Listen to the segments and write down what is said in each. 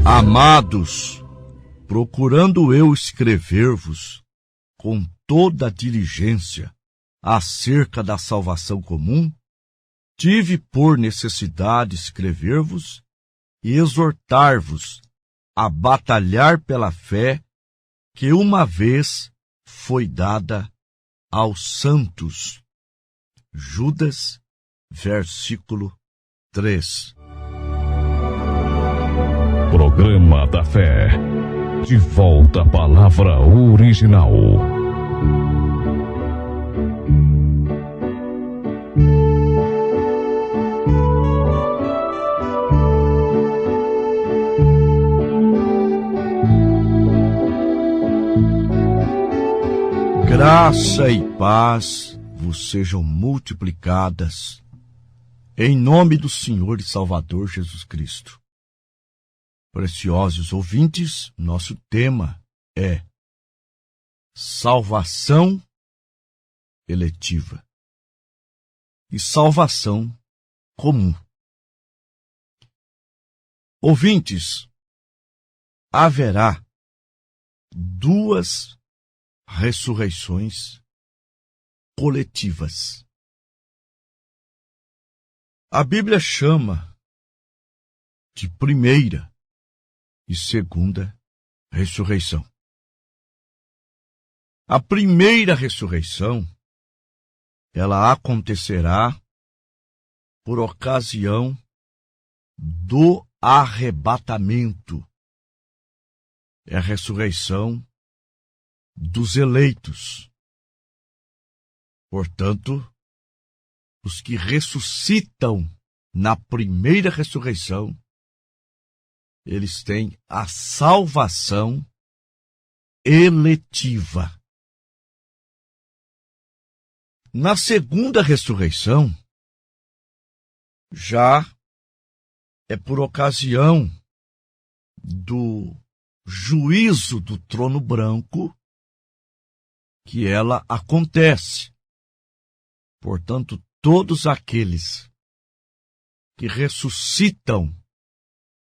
Amados, procurando eu escrever-vos com toda a diligência acerca da salvação comum, tive por necessidade escrever-vos e exortar-vos a batalhar pela fé que uma vez foi dada aos santos. Judas, versículo 3. Programa da Fé. De volta à palavra original. Graça e paz vos sejam multiplicadas, em nome do Senhor e Salvador Jesus Cristo. Preciosos ouvintes, nosso tema é salvação eletiva e salvação comum. Ouvintes, haverá duas ressurreições coletivas. A Bíblia chama de primeira e segunda ressurreição. A primeira ressurreição, ela acontecerá por ocasião do arrebatamento. É a ressurreição dos eleitos. Portanto, os que ressuscitam na primeira ressurreição, eles têm a salvação eletiva. Na segunda ressurreição, já é por ocasião do juízo do trono branco que ela acontece. Portanto, todos aqueles que ressuscitam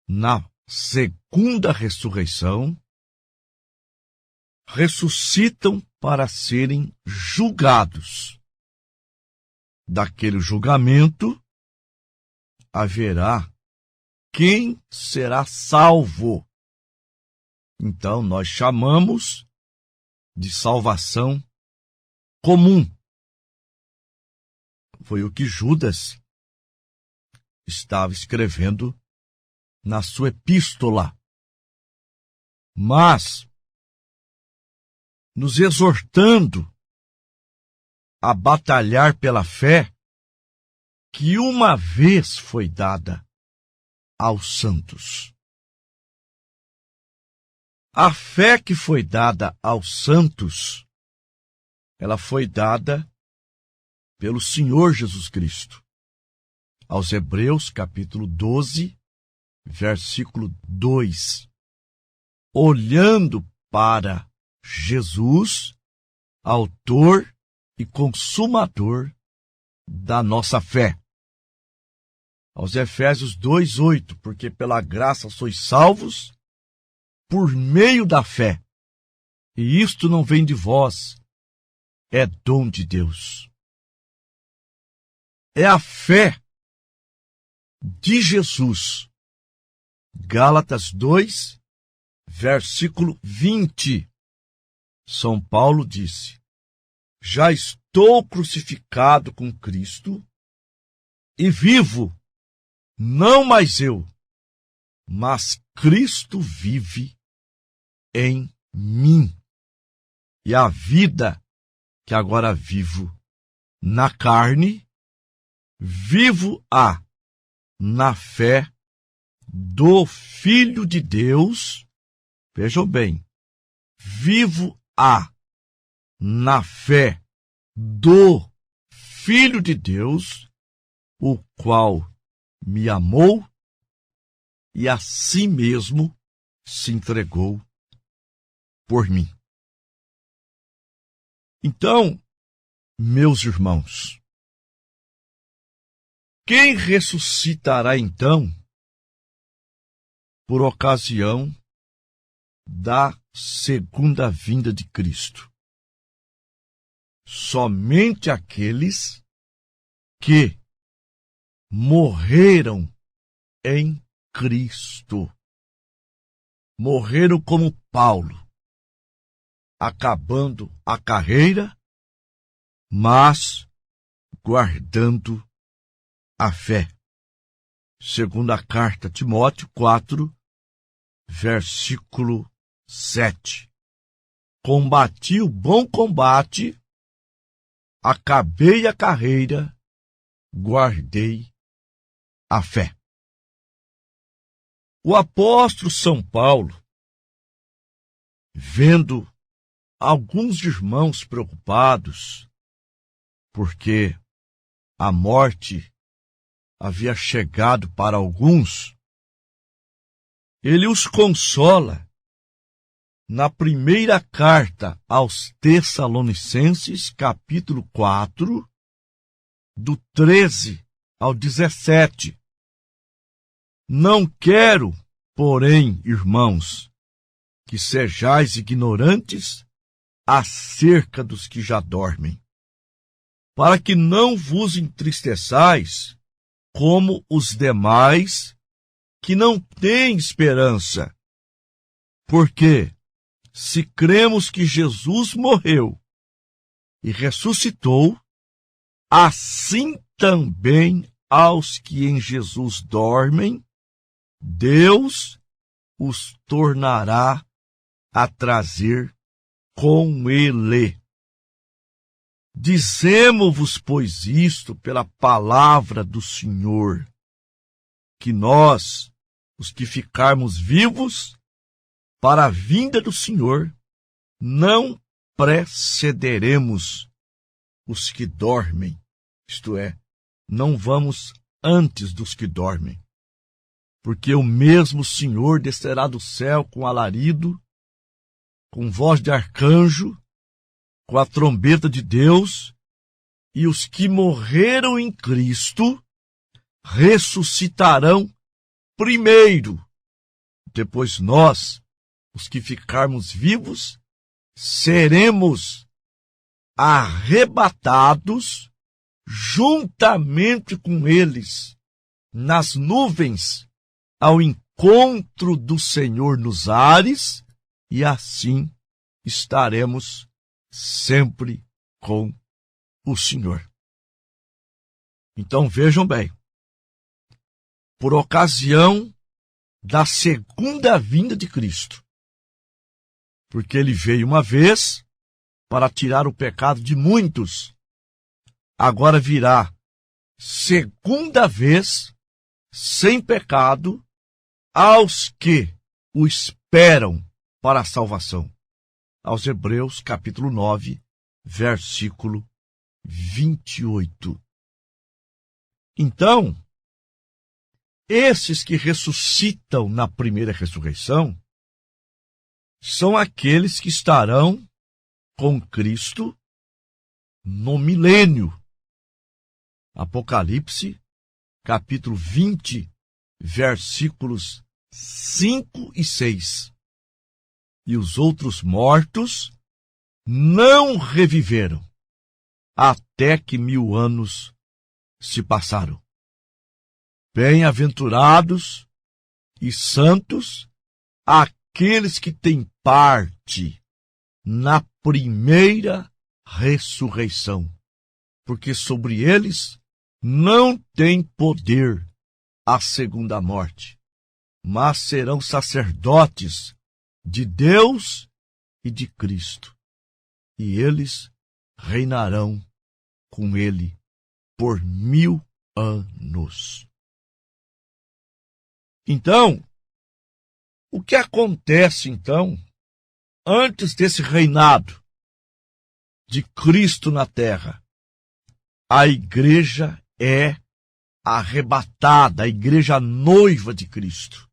na segunda ressurreição, ressuscitam para serem julgados. Daquele julgamento, haverá quem será salvo. Então, nós chamamos de salvação comum. Foi o que Judas estava escrevendo na sua epístola. Mas, nos exortando a batalhar pela fé que uma vez foi dada aos santos. A fé que foi dada aos santos, ela foi dada pelo Senhor Jesus Cristo. Aos Hebreus, capítulo 12, versículo 2. Olhando para Jesus, autor e consumador da nossa fé. Aos Efésios 2:8, porque pela graça sois salvos por meio da fé. E isto não vem de vós, é dom de Deus. É a fé de Jesus. Gálatas 2, versículo 20. São Paulo disse: já estou crucificado com Cristo e vivo, não mais eu, mas Cristo vive em mim. E a vida que agora vivo na carne, vivo-a na fé do Filho de Deus. Vejam bem, vivo-a na fé do Filho de Deus, o qual me amou e a si mesmo se entregou por mim. Então, meus irmãos, quem ressuscitará então por ocasião da segunda vinda de Cristo? Somente aqueles que morreram em Cristo. Morreram como Paulo, acabando a carreira, mas guardando a fé. Segunda carta a Timóteo 4, versículo 7. Combati o bom combate, acabei a carreira, guardei a fé. O apóstolo São Paulo, vendo alguns irmãos preocupados, porque a morte havia chegado para alguns, ele os consola na primeira carta aos Tessalonicenses, capítulo 4, do 13 ao 17. Não quero, porém, irmãos, que sejais ignorantes acerca dos que já dormem, para que não vos entristeçais como os demais que não têm esperança. Porque, se cremos que Jesus morreu e ressuscitou, assim também aos que em Jesus dormem, Deus os tornará a trazer com Ele. Dizemo-vos, pois, isto pela palavra do Senhor, que nós, os que ficarmos vivos, para a vinda do Senhor, não precederemos os que dormem, isto é, não vamos antes dos que dormem, porque o mesmo Senhor descerá do céu com alarido, com voz de arcanjo, com a trombeta de Deus, e os que morreram em Cristo ressuscitarão primeiro. Depois nós, os que ficarmos vivos, seremos arrebatados juntamente com eles nas nuvens ao encontro do Senhor nos ares, e assim estaremos sempre com o Senhor. Então vejam bem, por ocasião da segunda vinda de Cristo, porque ele veio uma vez para tirar o pecado de muitos, agora virá segunda vez, sem pecado, aos que o esperam para a salvação. Aos Hebreus, capítulo 9, versículo 28. Então, esses que ressuscitam na primeira ressurreição são aqueles que estarão com Cristo no milênio. Apocalipse, capítulo 20, versículos 5 e 6. E os outros mortos não reviveram, até que 1000 anos se passaram. Bem-aventurados e santos aqueles que têm parte na primeira ressurreição, porque sobre eles não tem poder a segunda morte, mas serão sacerdotes de Deus e de Cristo, e eles reinarão com ele por 1000 anos. Então, o que acontece, então, antes desse reinado de Cristo na terra? A igreja é arrebatada, a igreja noiva de Cristo.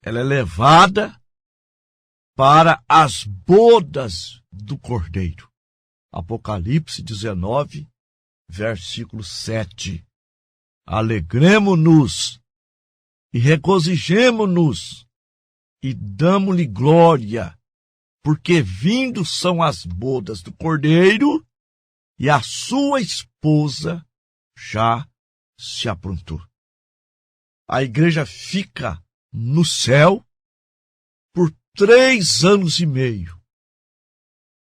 Ela é levada para as bodas do Cordeiro. Apocalipse 19, versículo 7. Alegremo-nos e regozijemo-nos e damo-lhe glória, porque vindo são as bodas do Cordeiro e a sua esposa já se aprontou. A igreja fica no céu por 3 anos e meio.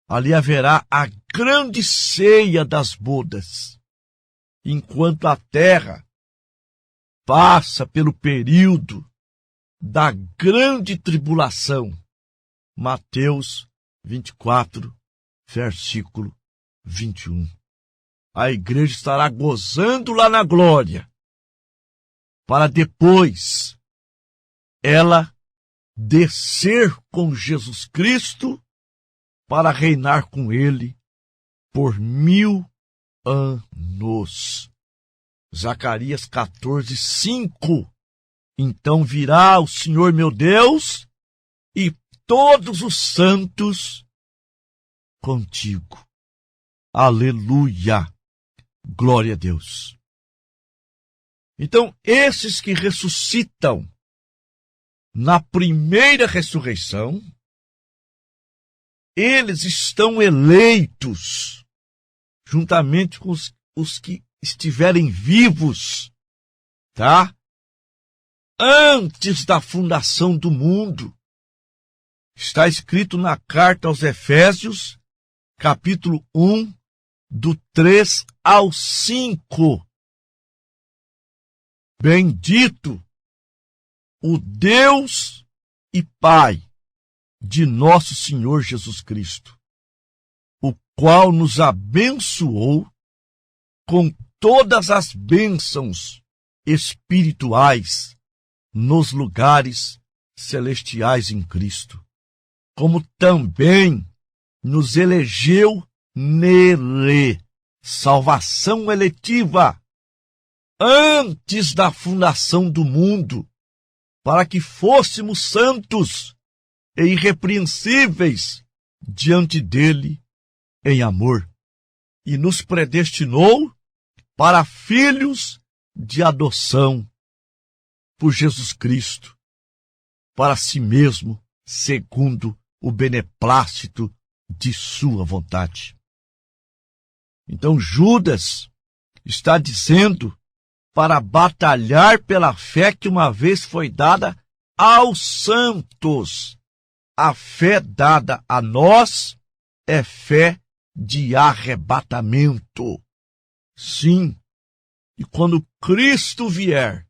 Ali haverá a grande ceia das bodas, enquanto a terra passa pelo período da grande tribulação. Mateus 24, versículo 21. A igreja estará gozando lá na glória, para depois ela descer com Jesus Cristo para reinar com ele por 1000 anos. Zacarias 14, 5. Então virá o Senhor meu Deus e todos os santos contigo. Aleluia! Glória a Deus. Então, esses que ressuscitam na primeira ressurreição, eles estão eleitos juntamente com os que estiverem vivos, tá? Antes da fundação do mundo. Está escrito na carta aos Efésios, capítulo 1, do 3 ao 5. Bendito o Deus e Pai de nosso Senhor Jesus Cristo, o qual nos abençoou com todas as bênçãos espirituais nos lugares celestiais em Cristo, como também nos elegeu nele, salvação eletiva, antes da fundação do mundo, para que fôssemos santos e irrepreensíveis diante dele em amor, e nos predestinou para filhos de adoção por Jesus Cristo, para si mesmo, segundo o beneplácito de sua vontade. Então Judas está dizendo para batalhar pela fé que uma vez foi dada aos santos. A fé dada a nós é fé de arrebatamento. Sim, e quando Cristo vier,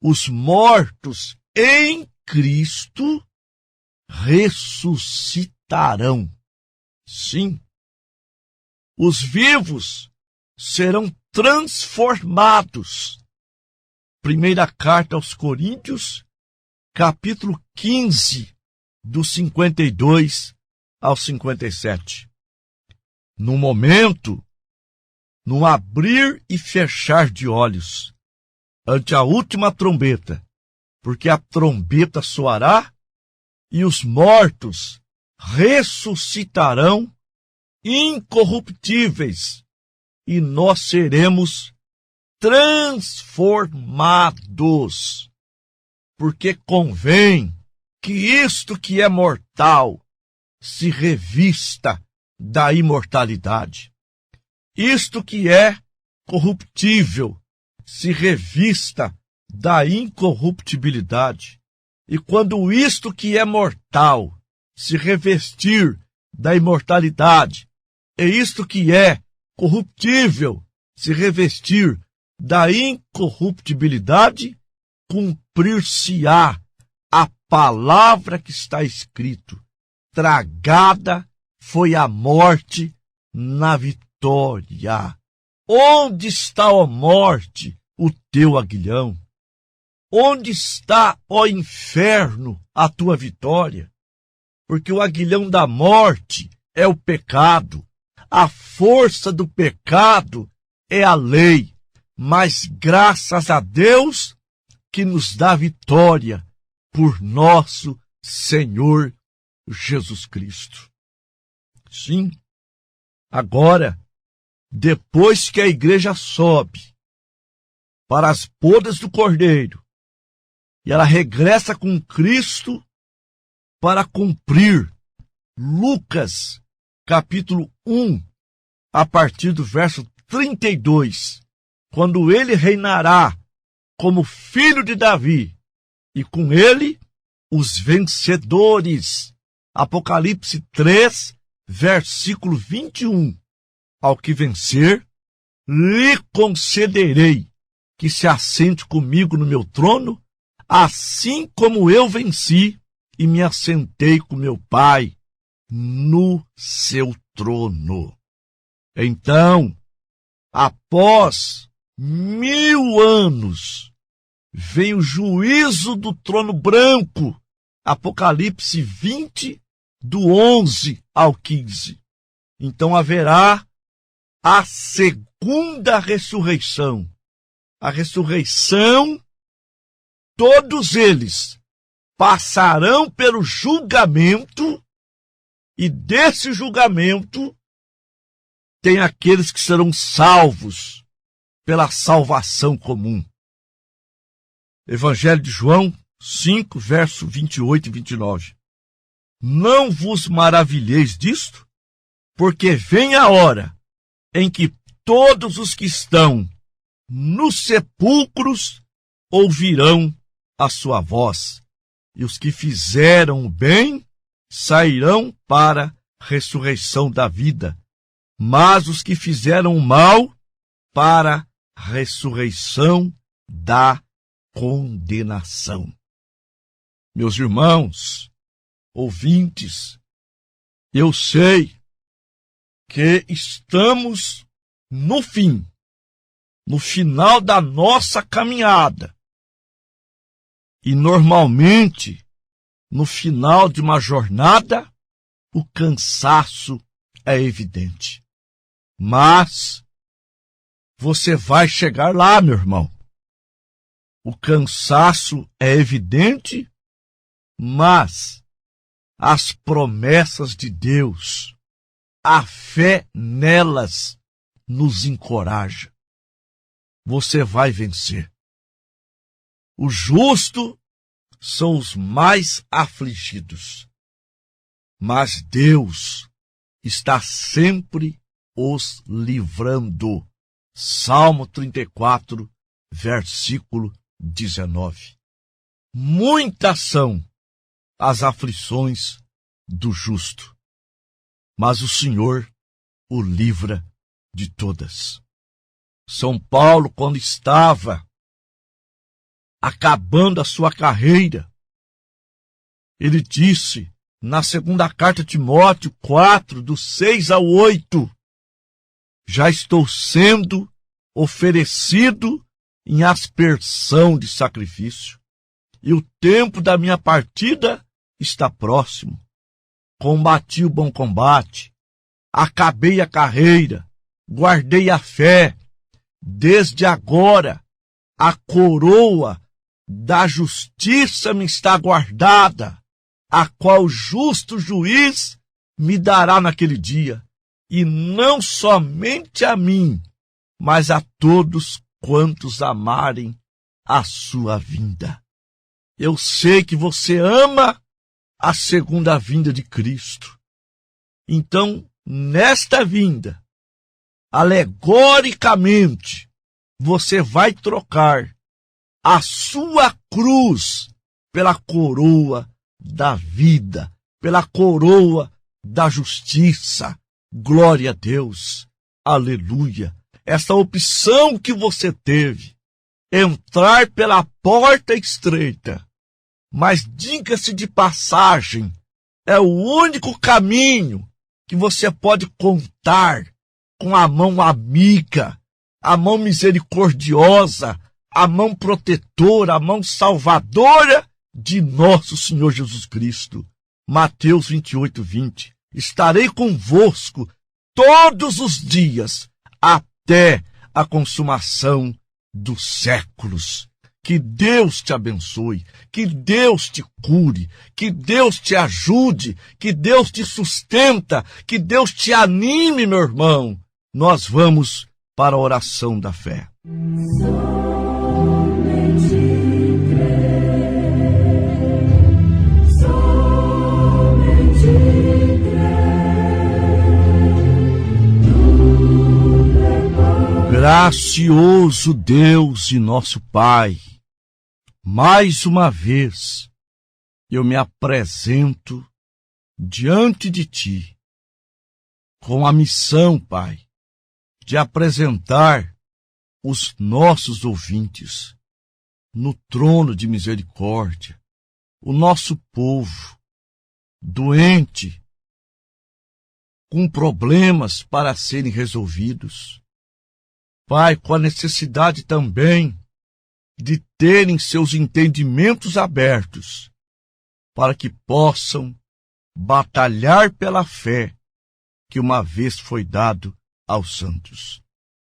os mortos em Cristo ressuscitarão. Sim, os vivos serão transformados. Primeira carta aos Coríntios, capítulo 15, do 52 ao 57. No momento, no abrir e fechar de olhos, ante a última trombeta, porque a trombeta soará e os mortos ressuscitarão incorruptíveis, e nós seremos transformados, porque convém que isto que é mortal se revista da imortalidade. Isto que é corruptível se revista da incorruptibilidade. E quando isto que é mortal se revestir da imortalidade, e isto que é corruptível se revestir da incorruptibilidade, cumprir-se-á a palavra que está escrito: tragada foi a morte na vitória. Onde está, ó morte, o teu aguilhão? Onde está, ó inferno, a tua vitória? Porque o aguilhão da morte é o pecado, a força do pecado é a lei, mas graças a Deus que nos dá vitória por nosso Senhor Jesus Cristo. Sim, Agora, depois que a igreja sobe para as bodas do Cordeiro e ela regressa com Cristo para cumprir Lucas, capítulo 1, a partir do verso 32, quando ele reinará como filho de Davi, e com ele os vencedores. Apocalipse 3, versículo 21. Ao que vencer, lhe concederei que se assente comigo no meu trono, assim como eu venci e me assentei com meu Pai no seu trono. Então, após 1000 anos, vem o juízo do trono branco, Apocalipse 20, do 11 ao 15. Então haverá a segunda ressurreição. A ressurreição, todos eles passarão pelo julgamento, e desse julgamento tem aqueles que serão salvos pela salvação comum. Evangelho de João 5, verso 28 e 29. Não vos maravilheis disto, porque vem a hora em que todos os que estão nos sepulcros ouvirão a sua voz, e os que fizeram o bem sairão para a ressurreição da vida, mas os que fizeram o mal para a ressurreição da condenação. Meus irmãos, ouvintes, eu sei que estamos no fim, no final da nossa caminhada. E normalmente, no final de uma jornada, o cansaço é evidente. Mas você vai chegar lá, meu irmão. O cansaço é evidente, mas as promessas de Deus, a fé nelas, nos encoraja. Você vai vencer. Os justos são os mais afligidos, mas Deus está sempre os livrando. Salmo 34, versículo 19. Muitas são as aflições do justo, mas o Senhor o livra de todas. São Paulo, quando estava acabando a sua carreira, ele disse na segunda carta a Timóteo 4, do 6 ao 8, já estou sendo oferecido em aspersão de sacrifício, e o tempo da minha partida está próximo. Combati o bom combate, acabei a carreira, guardei a fé. Desde agora, a coroa da justiça me está guardada, a qual o justo juiz me dará naquele dia, e não somente a mim, mas a todos quantos amarem a sua vinda. Eu sei que você ama a segunda vinda de Cristo. Então, nesta vinda, alegoricamente, você vai trocar a sua cruz pela coroa da vida, pela coroa da justiça. Glória a Deus. Aleluia. Essa opção que você teve, entrar pela porta estreita, mas diga-se de passagem, é o único caminho que você pode contar com a mão amiga, a mão misericordiosa, a mão protetora, a mão salvadora de nosso Senhor Jesus Cristo. Mateus 28, 20. Estarei convosco todos os dias, até a consumação dos séculos. Que Deus te abençoe, que Deus te cure, que Deus te ajude, que Deus te sustenta, que Deus te anime, meu irmão. Nós vamos para a oração da fé. Gracioso Deus e nosso Pai, mais uma vez eu me apresento diante de Ti com a missão, Pai, de apresentar os nossos ouvintes no trono de misericórdia, o nosso povo doente, com problemas para serem resolvidos. Pai, com a necessidade também de terem seus entendimentos abertos, para que possam batalhar pela fé que uma vez foi dado aos santos.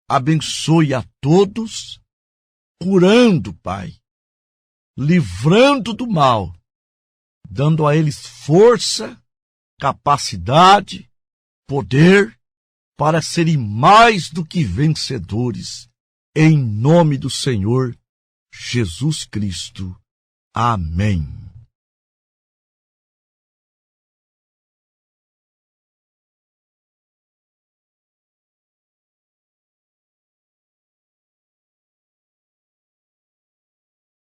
Abençoe a todos, curando, Pai, livrando do mal, dando a eles força, capacidade, poder, para serem mais do que vencedores, em nome do Senhor Jesus Cristo. Amém.